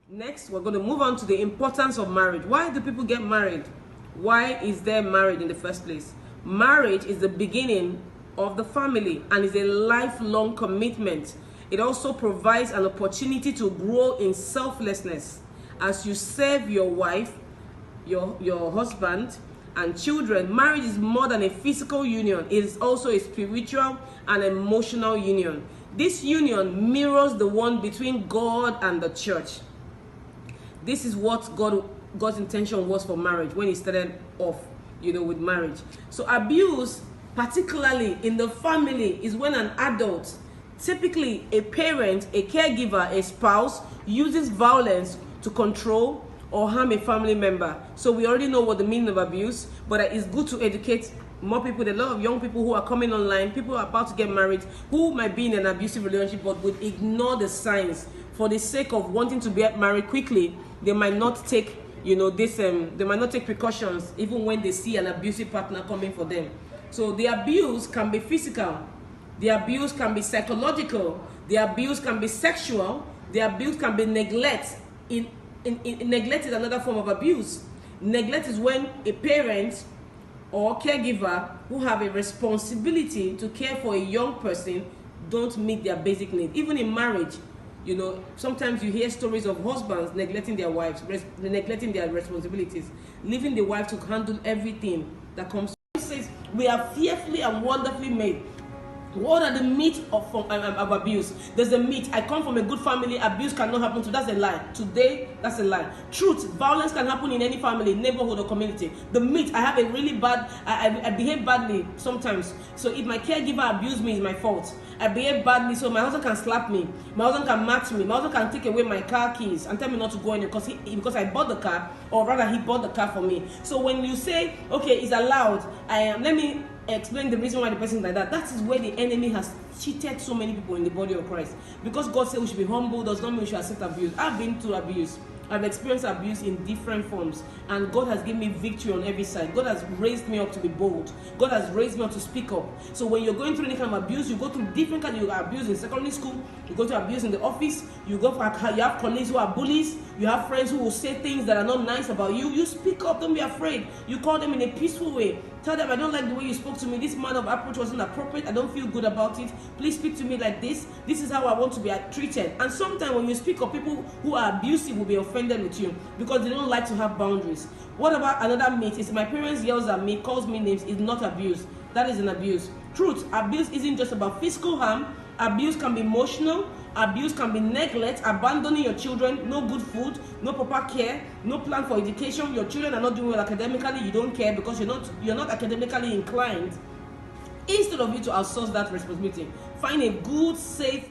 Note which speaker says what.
Speaker 1: Next, we're going to move on to the importance of marriage. Why do people get married? Why is there marriage in the first place? Marriage is the beginning of the family and is a lifelong commitment. It also provides an opportunity to grow in selflessness as you serve your wife, your husband, and children. Marriage is more than a physical union. It is also a spiritual and emotional union. This union mirrors the one between God and the church. This is what God's intention was for marriage when he started off, with marriage. So abuse, particularly in the family, is when an adult, typically a parent, a caregiver, a spouse, uses violence to control or harm a family member. So we already know what the meaning of abuse, but it's good to educate more people. There are a lot of young people who are coming online, people who are about to get married, who might be in an abusive relationship but would ignore the signs for the sake of wanting to get married quickly. They might not take, they might not take precautions even when they see an abusive partner coming for them. So the abuse can be physical, the abuse can be psychological, the abuse can be sexual, the abuse can be neglect. Neglect is another form of abuse. Neglect is when a parent or caregiver who have a responsibility to care for a young person don't meet their basic needs. Even in marriage, sometimes you hear stories of husbands neglecting their wives, neglecting their responsibilities, leaving the wife to handle everything that comes. It says we are fearfully and wonderfully made. What are the myths of abuse? There's a myth. I come from a good family. Abuse cannot happen to. That's a lie. Today, that's a lie. Truth. Violence can happen in any family, neighborhood, or community. The myth. I have a really bad. I behave badly sometimes. So if my caregiver abused me, it's my fault. I behave badly, so my husband can slap me. My husband can match me. My husband can take away my car keys and tell me not to go in because I bought the car, or rather, he bought the car for me. So when you say, okay, it's allowed, let me explain the reason why the person is like that. That is where the enemy has cheated so many people in the body of Christ. Because God said we should be humble does not mean we should accept abuse. I've been through abuse. I've experienced abuse in different forms, and God has given me victory on every side. God has raised me up to be bold. God has raised me up to speak up. So when you're going through any kind of abuse, you go through different kinds of abuse in secondary school, you go to abuse in the office, you have colleagues who are bullies, you have friends who will say things that are not nice about you. You speak up, don't be afraid. You call them in a peaceful way. Tell them, I don't like the way you spoke to me. This manner of approach wasn't appropriate. I don't feel good about it. Please speak to me like this. This is how I want to be treated. And sometimes when you speak up, people who are abusive will be offended with you because they don't like to have boundaries. What about another myth? Is my parents yells at me, calls me names, is not abuse. That is an abuse. Truth, abuse isn't just about physical harm. Abuse can be emotional. Abuse can be neglect, abandoning your children, no good food, no proper care, no plan for education. Your children are not doing well academically. You don't care because you're not academically inclined. Instead of you to outsource that responsibility, find a good, safe